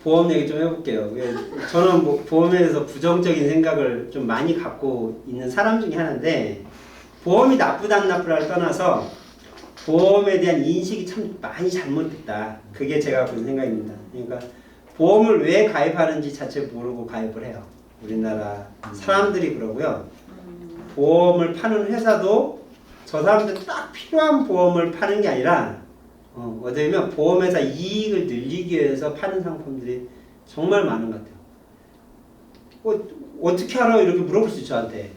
보험 얘기 좀 해볼게요. 저는 뭐 보험에 대해서 부정적인 생각을 좀 많이 갖고 있는 사람 중에 하나인데, 보험이 나쁘다 안 나쁘다를 떠나서 보험에 대한 인식이 참 많이 잘못됐다. 그게 제가 본 생각입니다. 그러니까 보험을 왜 가입하는지 자체 모르고 가입을 해요. 우리나라 사람들이 그러고요. 보험을 파는 회사도 저 사람들 딱 필요한 보험을 파는 게 아니라 어떻게 보면 보험회사 이익을 늘리기 위해서 파는 상품들이 정말 많은 것 같아요. 어떻게 알아요? 이렇게 물어볼 수 있죠, 저한테.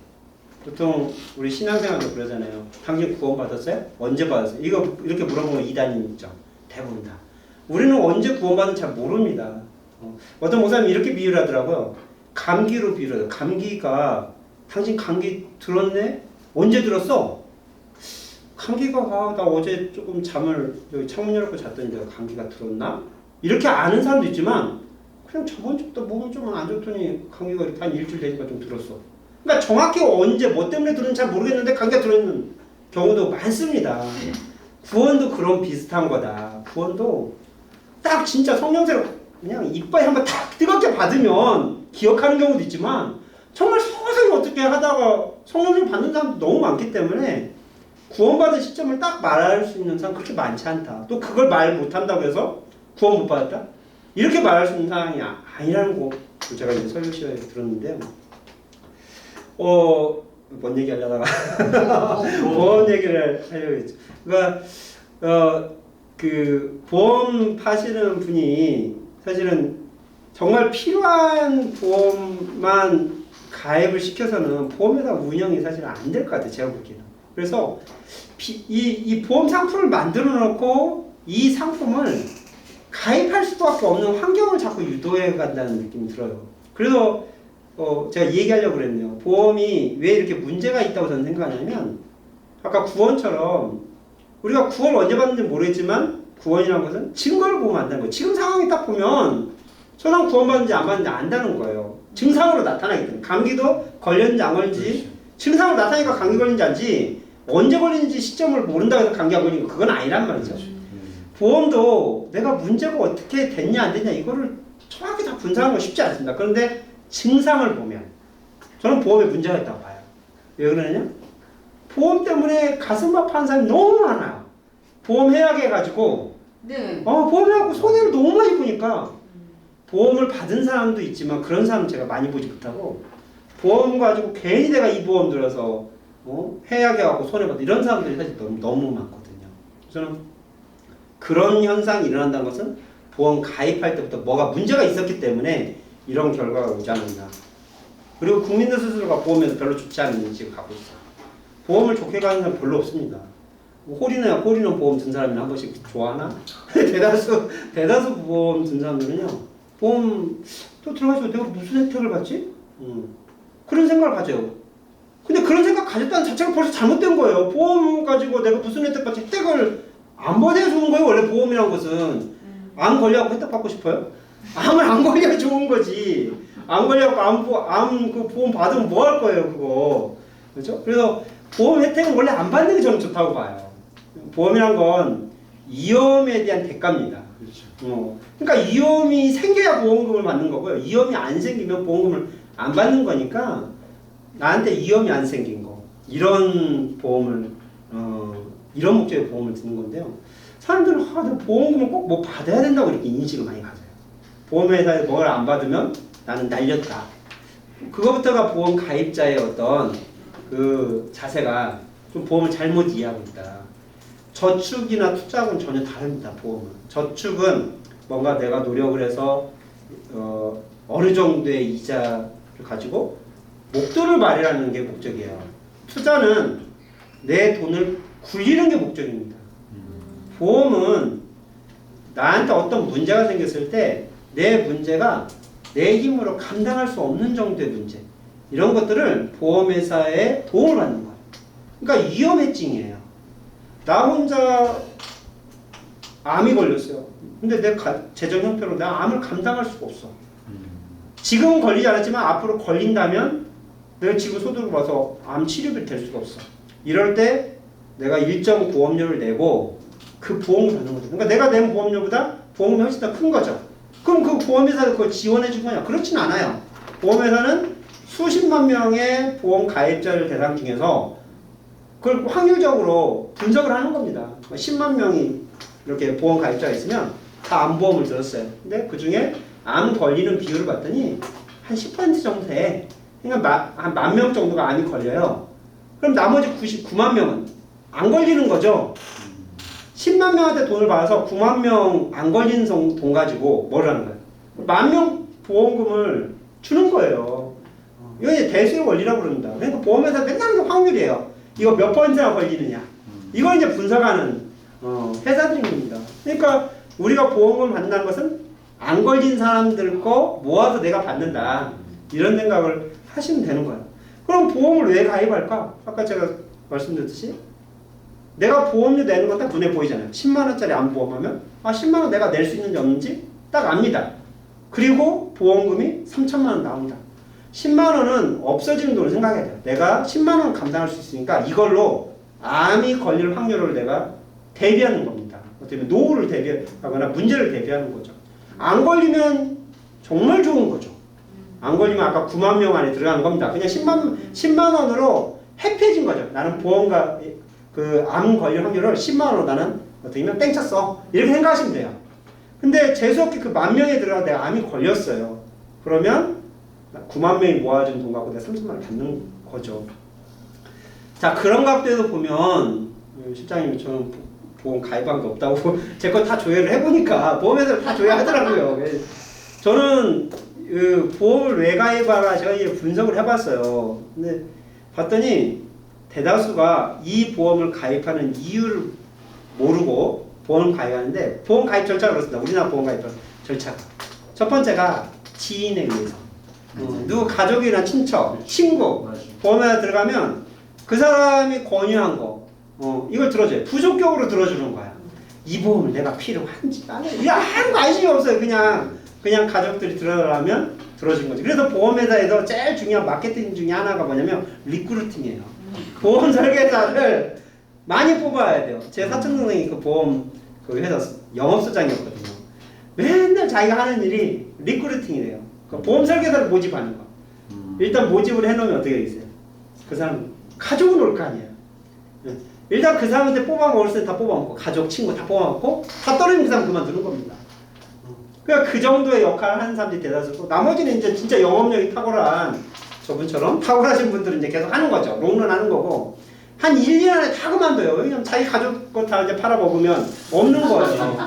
보통 우리 신앙생활도 그러잖아요. 당신 구원 받았어요? 언제 받았어요? 이거 이렇게 물어보면 이단인 있죠. 대부분 다. 우리는 언제 구원받는지 잘 모릅니다. 어떤 목사님이 이렇게 비유를 하더라고요. 감기로 비유를 해요. 감기가 당신 감기 들었네? 언제 들었어? 감기가 나 어제 조금 잠을 여기 창문 열고 잤더니 내가 감기가 들었나? 이렇게 아는 사람도 있지만 그냥 저번 주부터 몸이 좀 안 좋더니 감기가 이렇게 한 일주일 되니까 좀 들었어. 그러니까 정확히 언제 뭐 때문에 들었는지 잘 모르겠는데 감기가 들어있는 경우도 많습니다. 구원도 그런 비슷한 거다. 구원도 딱 진짜 성령세로 그냥 이빨에 한번 탁 뜨겁게 받으면 기억하는 경우도 있지만 정말 서서히 어떻게 하다가 성령을 받는 사람도 너무 많기 때문에 구원받은 시점을 딱 말할 수 있는 사람 그렇게 많지 않다. 또 그걸 말 못한다고 해서 구원 못 받았다? 이렇게 말할 수 있는 상황이 아니라는 거 제가 이제 설교 시간에 들었는데요. 뭔 얘기 하려다가 보험 얘기를 하려고 했죠. 그러니까 그 보험 파시는 분이 사실은 정말 필요한 보험만 가입을 시켜서는 보험회사 운영이 사실 안 될 것 같아요. 제가 보기에는. 그래서 이 보험 상품을 만들어 놓고 이 상품을 가입할 수밖에 없는 환경을 자꾸 유도해 간다는 느낌이 들어요. 그래서 제가 얘기하려고 그랬네요. 보험이 왜 이렇게 문제가 있다고 저는 생각하냐면 아까 구원처럼 우리가 구원 언제 받는지 모르겠지만 구원이라는 것은 증거를 보면 안다는 거예요. 지금 상황이 딱 보면 저 사람 구원받는지 안 받는지 안다는 거예요. 증상으로 나타나기 때문에. 감기도 걸렸는지 안 걸렸는지 그렇지. 증상으로 나타나니까 감기 걸린지 알지 언제 걸리는지 시점을 모른다고 해서 감기가 걸리는 거 그건 아니란 말이죠. 보험도 내가 문제가 어떻게 됐냐 안 됐냐 이거를 정확히 다 분석하는 건 쉽지 않습니다. 그런데 증상을 보면 저는 보험에 문제가 있다고 봐요. 왜 그러느냐? 보험 때문에 가슴 아파하는 사람이 너무 많아요. 보험 해약해가지고 네. 보험해갖고 손해를 너무 많이 보니까 보험을 받은 사람도 있지만 그런 사람 제가 많이 보지 못하고 보험 가지고 괜히 내가 이 보험 들어서 해약해갖고 손해받고 이런 사람들이 사실 너무 많거든요. 저는 그런 현상이 일어난다는 것은 보험 가입할 때부터 뭐가 문제가 있었기 때문에 이런 결과가 오지 않았나. 그리고 국민들 스스로가 보험에서 별로 좋지 않은 인식을 갖고 있어요. 보험을 좋게 가는 사람 별로 없습니다. 홀인원 보험 든 사람이나 한 번씩 좋아하나? 대다수 보험 든 사람들은요. 보험 또 들어가서 내가 무슨 혜택을 받지? 그런 생각을 가져요. 근데 그런 생각 가졌다는 자체가 벌써 잘못된 거예요. 보험 가지고 내가 무슨 혜택 받지? 혜택을 안 받아야 좋은 거예요. 원래 보험이란 것은. 암 걸려갖고 혜택 받고 싶어요? 암을 안 걸려야 좋은 거지. 암 걸려갖고 그 보험 받으면 뭐 할 거예요, 그거. 그렇죠? 그래서 보험 혜택은 원래 안 받는 게 저는 좋다고 봐요. 보험이란 건 위험에 대한 대가입니다. 그렇죠. 그러니까 위험이 생겨야 보험금을 받는 거고요. 위험이 안 생기면 보험금을 안 받는 거니까 나한테 위험이 안 생긴 거. 이런 보험을, 이런 목적의 보험을 드는 건데요. 사람들은 내가 보험금을 꼭 뭐 받아야 된다고 이렇게 인식을 많이 가져요. 보험회사에 뭘 안 받으면 나는 날렸다. 그거부터가 보험 가입자의 어떤 그 자세가 좀 보험을 잘못 이해하고 있다. 저축이나 투자하고는 전혀 다릅니다. 보험은. 저축은 뭔가 내가 노력을 해서 어느 정도의 이자를 가지고 목돈을 마련하는 게 목적이에요. 투자는 내 돈을 굴리는 게 목적입니다. 보험은 나한테 어떤 문제가 생겼을 때 내 문제가 내 힘으로 감당할 수 없는 정도의 문제 이런 것들을 보험회사에 도움을 받는 거예요. 그러니까 위험 해칭이에요. 나 혼자 암이 걸렸어요. 근데 내 재정 형편으로 내가 암을 감당할 수가 없어. 지금은 걸리지 않았지만 앞으로 걸린다면 내가 지금 소득을 봐서 암 치료비 될 수가 없어. 이럴 때 내가 일정 보험료를 내고 그 보험을 받는 거죠. 그러니까 내가 낸 보험료보다 보험이 훨씬 더 큰 거죠. 그럼 그 보험회사가 그걸 지원해 준 거냐? 그렇진 않아요. 보험회사는 수십만 명의 보험 가입자를 대상 중에서 그걸 확률적으로 분석을 하는 겁니다. 10만 명이 이렇게 보험 가입자가 있으면 다 암보험을 들었어요. 근데 그 중에 암 걸리는 비율을 봤더니 한 10% 정도 돼. 그러니까 한 10,000명 정도가 암이 걸려요. 그럼 나머지 99만 명은 안 걸리는 거죠. 10만 명한테 돈을 받아서 9만 명 안 걸리는 돈 가지고 뭘 하는 거예요? 10,000명 보험금을 주는 거예요. 이거 이제 대수의 원리라고 그럽니다. 그러니까 보험회사 맨날 하는 게 확률이에요. 이거 몇 %나 걸리느냐. 이걸 이제 분석하는 회사들인 겁니다. 그러니까 우리가 보험금을 받는다는 것은 안 걸린 사람들 거 모아서 내가 받는다. 이런 생각을 하시면 되는 거예요. 그럼 보험을 왜 가입할까? 아까 제가 말씀드렸듯이 내가 보험료 내는 건 딱 눈에 보이잖아요. 10만 원짜리 암보험하면 10만 원 내가 낼 수 있는지 없는지 딱 압니다. 그리고 보험금이 3천만 원 나옵니다. 10만 원은 없어지는 돈을 생각해야 돼요. 내가 10만 원 감당할 수 있으니까 이걸로 암이 걸릴 확률을 내가 대비하는 겁니다. 어떻게 보면 노후를 대비하거나 문제를 대비하는 거죠. 안 걸리면 정말 좋은 거죠. 안 걸리면 아까 9만 명 안에 들어가는 겁니다. 그냥 10만 원으로 해피해진 거죠. 나는 보험과 그 암 걸릴 확률을 10만 원으로 나는 어떻게 보면 땡쳤어. 이렇게 생각하시면 돼요. 근데 재수없게 그 10,000명에 들어가 내가 암이 걸렸어요. 그러면 9만 명이 모아준 돈 갖고 내가 30만 원 받는 거죠. 자, 그런 각도에서 보면 실장님이 저는 보험 가입한 게 없다고 제 거 다 조회를 해보니까 보험회사를 다 조회하더라고요. 저는 그 보험을 왜 가입하라 제가 이제 분석을 해봤어요. 근데 봤더니 대다수가 이 보험을 가입하는 이유를 모르고 보험을 가입하는데 보험 가입 절차가 그렇습니다. 우리나라 보험 가입 절차가 첫 번째가 지인에 의해서 누구 가족이나 친척, 친구 보험에 들어가면 그 사람이 권유한 거 이걸 들어줘요. 부족격으로 들어주는 거야. 이 보험을 내가 필요한지 아무 관심이 없어요. 그냥 가족들이 들어가면 들어준 거지. 그래서 보험회사에서 제일 중요한 마케팅 중에 하나가 뭐냐면 리크루팅이에요. 보험 설계사를 많이 뽑아야 돼요. 제 사촌 동생이 그 보험 그 회사 영업소장이었거든요. 맨날 자기가 하는 일이 리크루팅이래요. 그 보험 설계사를 모집하는 거. 일단 모집을 해놓으면 어떻게 되겠어요? 그 사람 가족은 올 거 아니에요. 일단 그 사람한테 뽑아먹을 때 다 뽑아먹고 가족, 친구 다 뽑아먹고 다 떨어지면 그 사람 그만두는 겁니다. 그러니까 그 정도의 역할을 하는 사람들이 대다수고 나머지는 이제 진짜 영업력이 탁월한 저분처럼 탁월하신 분들은 이제 계속 하는 거죠. 롱런 하는 거고 한 1년 안에 다 그만둬요. 왜냐면 자기 가족 거 다 이제 팔아먹으면 없는 거예요.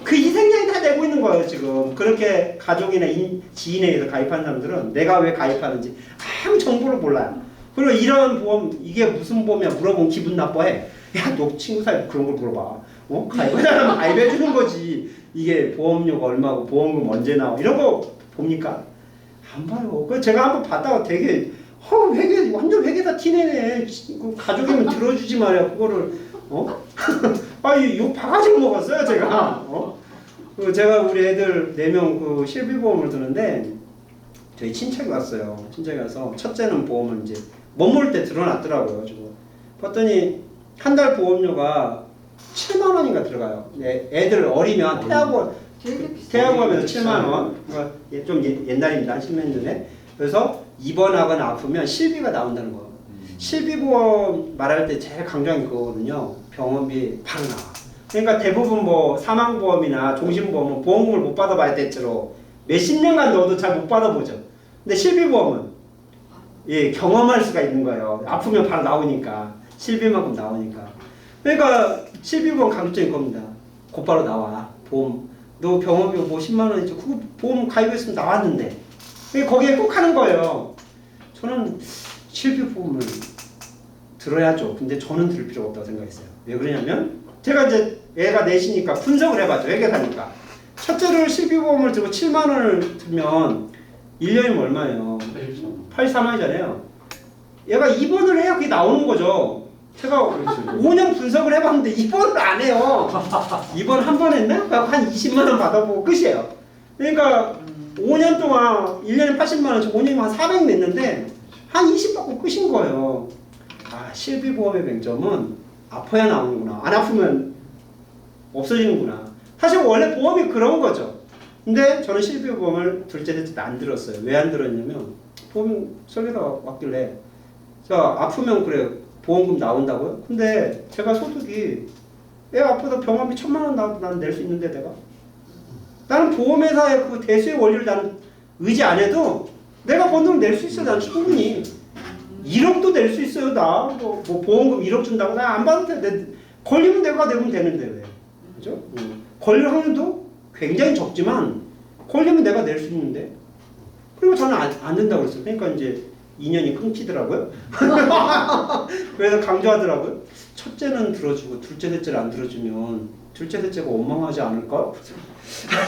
그 희생양이 다 내고 있는 거예요, 지금. 그렇게 가족이나 지인에 의해서 가입한 사람들은 내가 왜 가입하는지 아무 정보를 몰라요. 그리고 이런 보험, 이게 무슨 보험이야 물어보면 기분 나빠해. 야, 너 친구 사이 그런 걸 물어봐. 가입하자면 가입해주는 거지. 이게 보험료가 얼마고 보험금 언제 나와. 이런 거 봅니까? 안 봐요. 그래서 제가 한번 봤다가 되게 완전 회계사 티내네. 가족이면 들어주지 말이야. 그거를 욕 바가지로 먹었어요 제가. 제가 우리 애들 4명 그 실비보험을 드는데 저희 친척이 왔어요. 친척이 와서 첫째는 보험을 이제 머물 때 들어놨더라고요. 봤더니 한 달 보험료가 7만 원인가 들어가요. 애들 어리면 태아보험에서 7만 원. 좀 옛날입니다. 10년 전에. 그래서 입원하거나 아프면 실비가 나온다는 거예요. 실비보험 말할 때 제일 강조한 게 그거거든요. 병원비 바로 나와. 그러니까 대부분 뭐 사망보험이나 종신보험은 보험금을 못 받아봐야 대체로 몇십 년간 넣어도 잘 못 받아보죠. 근데 실비보험은 경험할 수가 있는 거예요. 아프면 바로 나오니까. 실비만큼 나오니까. 그러니까 실비보험 강조적인 겁니다. 곧바로 나와. 보험. 너 병원비 뭐 10만 원이죠. 그거 보험 가입했으면 나왔는데. 거기에 꼭 하는 거예요. 저는 실비보험을 들어야죠. 근데 저는 들을 필요가 없다고 생각했어요. 왜 그러냐면 제가 이제 애가 넷이니까 분석을 해봤죠. 회계사니까. 첫째를 실비보험을 들고 7만 원을 들면 1년이면 얼마예요? 83만이잖아요. 얘가 입원을 해야 그게 나오는 거죠. 제가 5년 분석을 해봤는데 입원을 안 해요. 입원 한 번 했나? 한 20만 원 받아보고 끝이에요. 그러니까 5년 동안 1년에 80만 원씩 5년이면 한 400 냈는데 한 20 받고 끝인 거예요. 실비보험의 맹점은 아파야 나오는구나. 안 아프면 없어지는구나. 사실 원래 보험이 그런 거죠. 근데 저는 실비보험을 둘째, 셋째 때 안 들었어요. 왜 안 들었냐면 보험 설계가 왔길래 자 아프면 그래 보험금 나온다고요? 근데 제가 소득이 애 아프다 병원비 1,000만 원 나와도 나는 낼 수 있는데 나는 보험회사의 그 대수의 원리를 나는 의지 안 해도 내가 번 돈 낼 수 있어. 난 충분히 1억도 낼 수 있어요. 나 뭐 보험금 1억 준다고 나 안 받아도 돼. 걸리면 내가 내면 되는데 왜? 그죠? 걸릴 확률도 굉장히 적지만 걸리면 내가 낼 수 있는데 그리고 저는 안 된다고 그랬어요. 그러니까 이제 인연이 끊기더라고요. 그래서 강조하더라고요. 첫째는 들어주고 둘째, 셋째를 안 들어주면 둘째, 셋째가 원망하지 않을까?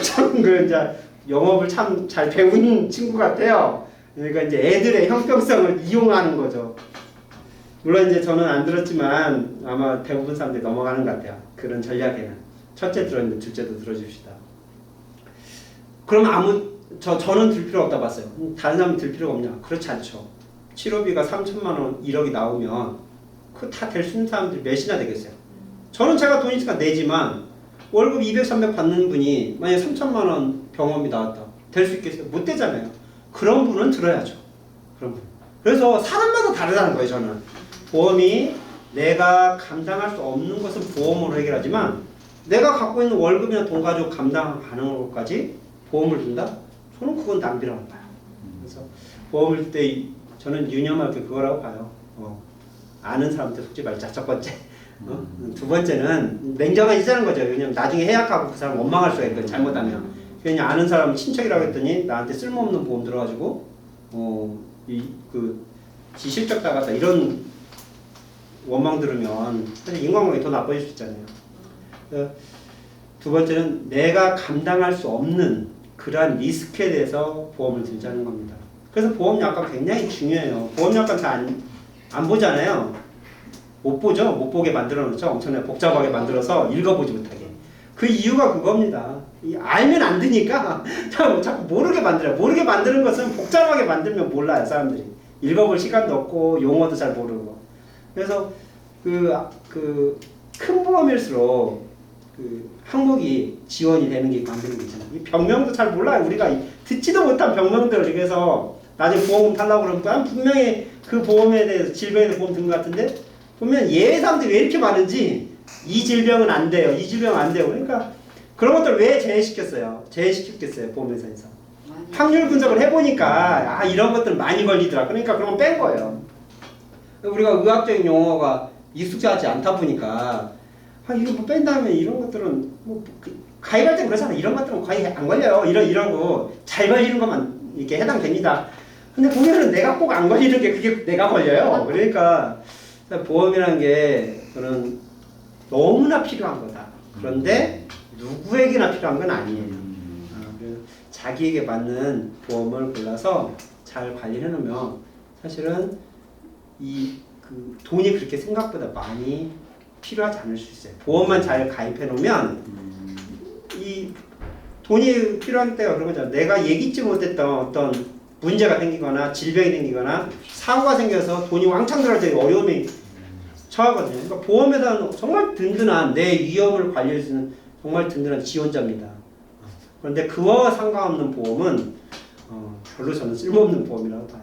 참 그 이제 영업을 참 잘 배운 친구 같아요. 그러니까 이제 애들의 형평성을 이용하는 거죠. 물론 이제 저는 안 들었지만 아마 대부분 사람들이 넘어가는 것 같아요. 그런 전략에는 첫째 들었는데 둘째도 들어줍시다. 그럼 저는 들 필요 없다 봤어요. 다른 사람은 들 필요가 없냐? 그렇지 않죠. 치료비가 3천만 원, 1억이 나오면 그 다 될 수 있는 사람들이 몇이나 되겠어요. 저는 제가 돈 있으니까 내지만 월급 200, 300 받는 분이 만약에 3천만 원 병원비 나왔다. 될 수 있겠어요? 못 되잖아요. 그런 분은 들어야죠. 그런 분. 그래서 사람마다 다르다는 거예요. 저는. 보험이 내가 감당할 수 없는 것은 보험으로 해결하지만 내가 갖고 있는 월급이나 돈 가지고 감당 가능한 것까지 보험을 든다? 저는 그건 낭비라고 봐요. 그래서 보험을 들 때 저는 유념하게 그거라고 봐요. 아는 사람한테 속지 말자. 첫 번째. 두 번째는 냉정해지자는 거죠. 왜냐면 나중에 해약하고 그 사람 원망할 수가 있거든요. 잘못하면. 그냥 아는 사람 친척이라고 했더니 나한테 쓸모없는 보험 들어가지고 지 실적 나갔다 이런 원망 들으면 사실 인간관계 더 나빠질 수 있잖아요. 두 번째는 내가 감당할 수 없는 그러한 리스크에 대해서 보험을 들자는 겁니다. 그래서 보험약관 굉장히 중요해요. 보험약관 잘 안 보잖아요. 못 보죠. 못 보게 만들어 놓죠. 엄청나게 복잡하게 만들어서 읽어보지 못하게. 그 이유가 그겁니다. 알면 안 되니까 자꾸 모르게 만들어요. 모르게 만드는 것은 복잡하게 만들면 몰라요. 사람들이. 읽어볼 시간도 없고 용어도 잘 모르고. 그래서 큰 보험일수록 항목이 지원이 되는 게 만드는 게 있잖아요. 이 병명도 잘 몰라요. 우리가 듣지도 못한 병명들을 그래서 나중에 보험금 타려고 그러면 분명히 그 보험에 대해서 질병에 대해서 보험 든 것 같은데 보면 예외사항들이 왜 이렇게 많은지 이 질병은 안 돼요. 이 질병은 안 돼요. 그러니까 그런 것들 왜 제외시켰어요? 제외시켰겠어요. 보험회사에서. 확률 분석을 해보니까 이런 것들 많이 걸리더라. 그러니까 그런 건 뺀 거예요. 우리가 의학적인 용어가 익숙하지 않다 보니까 이거 뭐 뺀다면 이런 것들은 가입할 때 그러잖아. 이런 것들은 거의 안 걸려요. 이러고 잘 걸리는 것만 이렇게 해당됩니다. 근데 보면은 내가 꼭 안 걸리는 게 그게 내가 걸려요. 그러니까 보험이라는 게 저는 너무나 필요한 거다. 그런데 누구에게나 필요한 건 아니에요. 그래서 자기에게 맞는 보험을 골라서 잘 관리해 놓으면 사실은 돈이 그렇게 생각보다 많이 필요하지 않을 수 있어요. 보험만 잘 가입해 놓으면 이 돈이 필요한 때가 그런 거잖아요. 내가 예기치 못했던 어떤 문제가 생기거나 질병이 생기거나 사고가 생겨서 돈이 왕창 들어갈 때 어려움이 처하거든요. 그러니까 보험회사는 정말 든든한 내 위험을 관리할 수 있는 정말 든든한 지원자입니다. 그런데 그와 상관없는 보험은 별로 저는 쓸모없는 보험이라고 봐요.